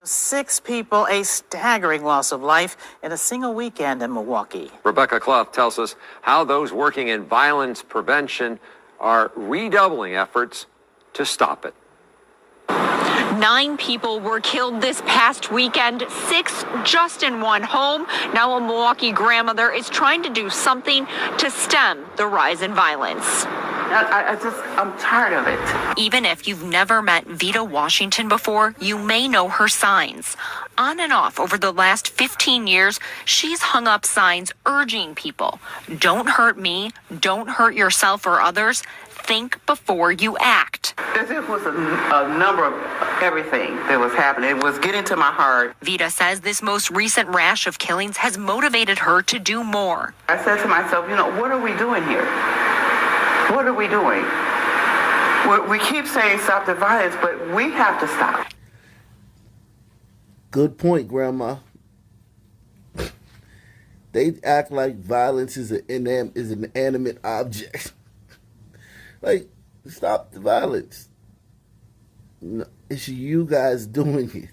6 people, a staggering loss of life in a single weekend in Milwaukee. Rebecca Clough tells us how those working in violence prevention are redoubling efforts to stop it. 9 people were killed this past weekend, 6 just in one home. Now a Milwaukee grandmother is trying to do something to stem the rise in violence. I'm tired of it. Even if you've never met Vita Washington before, you may know her signs. On and off over the last 15 years, she's hung up signs urging people, don't hurt me, don't hurt yourself or others, think before you act. There was a number of everything that was happening. It was getting to my heart. Vita says this most recent rash of killings has motivated her to do more. I said to myself, what are we doing here? What are we doing? We keep saying stop the violence, but we have to stop. Good point, Grandma. They act like violence is an inanimate object. Like, stop the violence. No, it's you guys doing it.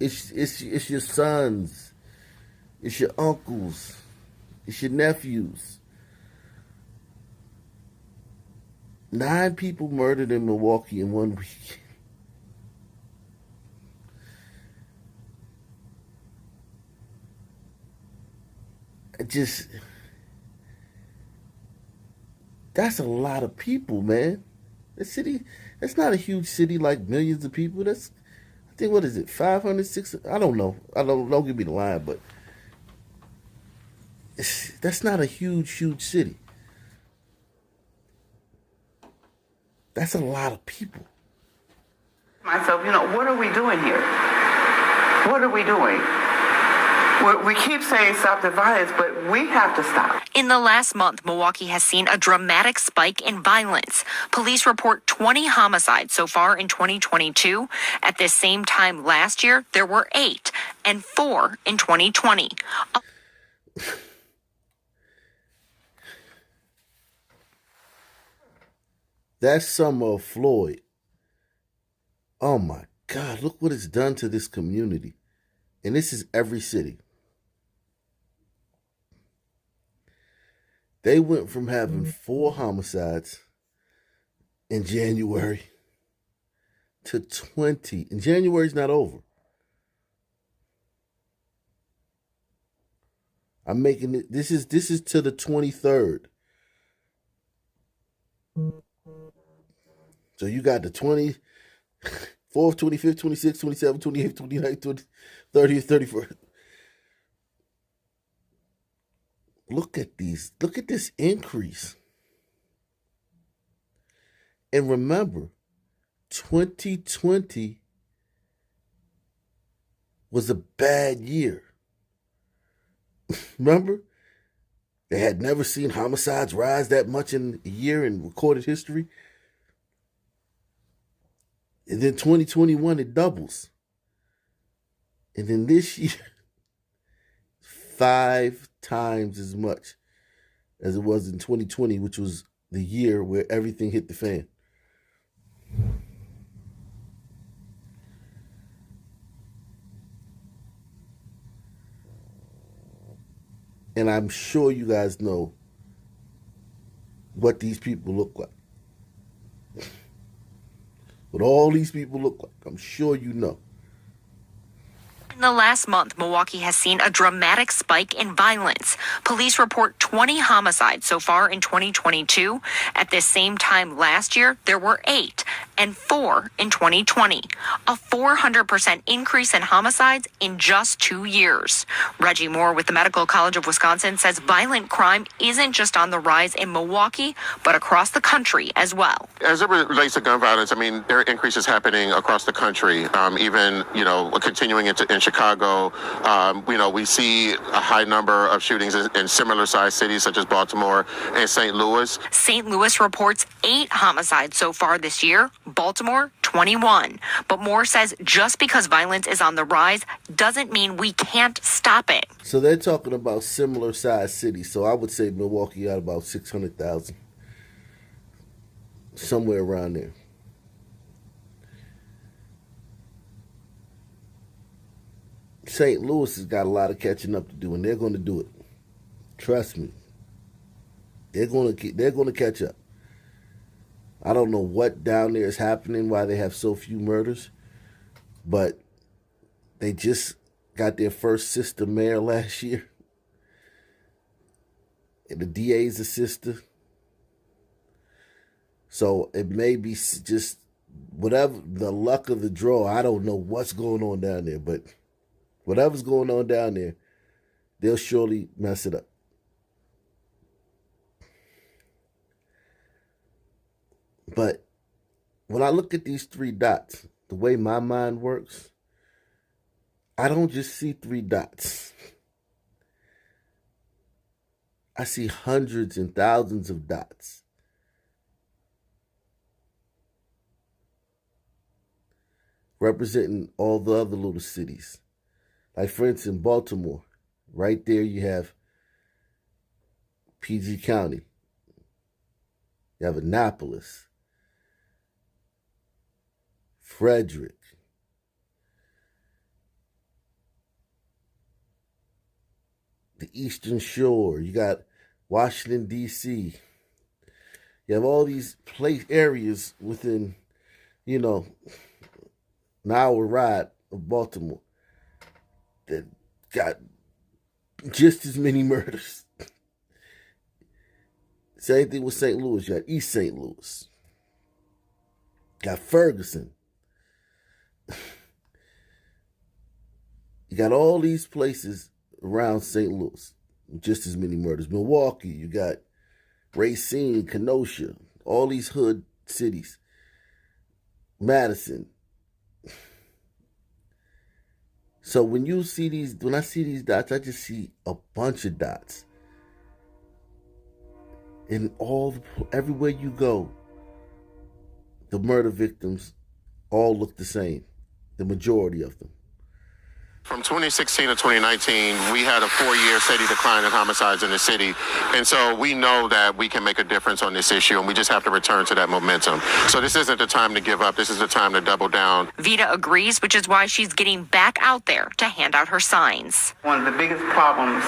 It's your sons. It's your uncles. It's your nephews. 9 people murdered in Milwaukee in 1 week. That's a lot of people, man. That's not a huge city like millions of people. I think, what is it, 500, 600? I don't know. Don't give me the line, but that's not a huge city. That's a lot of people. Myself, what are we doing here? What are we doing? We keep saying stop the violence, but we have to stop. In the last month, Milwaukee has seen a dramatic spike in violence. Police report 20 homicides so far in 2022. At this same time last year, there were 8 and 4 in 2020. That summer of Floyd. Oh my God, look what it's done to this community. And this is every city. They went from having 4 homicides in January to 20. And January's not over. I'm making it, this is to the 23rd. So you got the 24th, 25th, 26th, 27th, 28th, 29th, 30th, 31st. Look at this increase. And remember, 2020 was a bad year. Remember? They had never seen homicides rise that much in a year in recorded history. And then 2021, it doubles. And then this year, 5 times as much as it was in 2020, which was the year where everything hit the fan. And I'm sure you guys know what these people look like. What all these people look like. I'm sure you know. In the last month, Milwaukee has seen a dramatic spike in violence. Police report 20 homicides so far in 2022. At this same time last year, there were 8 and 4 in 2020. A 400% increase in homicides in just 2 years. Reggie Moore with the Medical College of Wisconsin says violent crime isn't just on the rise in Milwaukee, but across the country as well. As it relates to gun violence, there are increases happening across the country, even, continuing in Chicago. We see a high number of shootings in similar sized cities such as Baltimore and St. Louis. St. Louis reports 8 homicides so far this year. Baltimore, 21. But Moore says just because violence is on the rise doesn't mean we can't stop it. So they're talking about similar sized cities. So I would say Milwaukee got about 600,000. Somewhere around there. St. Louis has got a lot of catching up to do, and they're going to do it. Trust me. They're going to catch up. I don't know what down there is happening, why they have so few murders, but they just got their first sister mayor last year. And the DA's a sister. So it may be just whatever the luck of the draw. I don't know what's going on down there, but whatever's going on down there, they'll surely mess it up. But when I look at these 3 dots, the way my mind works, I don't just see 3 dots. I see hundreds and thousands of dots. Representing all the other little cities. Like, for instance, Baltimore. Right there you have PG County. You have Annapolis. Frederick. The Eastern Shore. You got Washington, D.C. You have all these areas within, an hour ride of Baltimore that got just as many murders. Same thing with St. Louis. You got East St. Louis. Got Ferguson. You got all these places around St. Louis, just as many murders. Milwaukee, you got Racine, Kenosha, all these hood cities. Madison. So when I see these dots, I just see a bunch of dots. And everywhere you go, the murder victims all look the same. The majority of them. From 2016 to 2019, we had a 4-year steady decline in homicides in the city. And so we know that we can make a difference on this issue, and we just have to return to that momentum. So this isn't the time to give up. This is the time to double down. Vita agrees, which is why she's getting back out there to hand out her signs. One of the biggest problems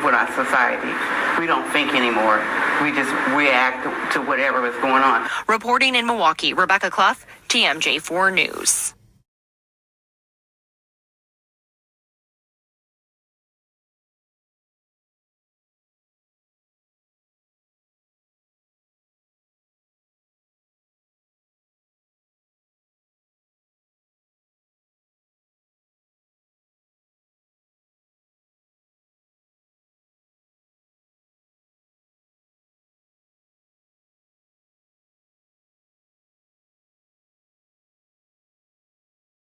with our society, we don't think anymore. We just react to whatever is going on. Reporting in Milwaukee, Rebecca Clough, TMJ4 News.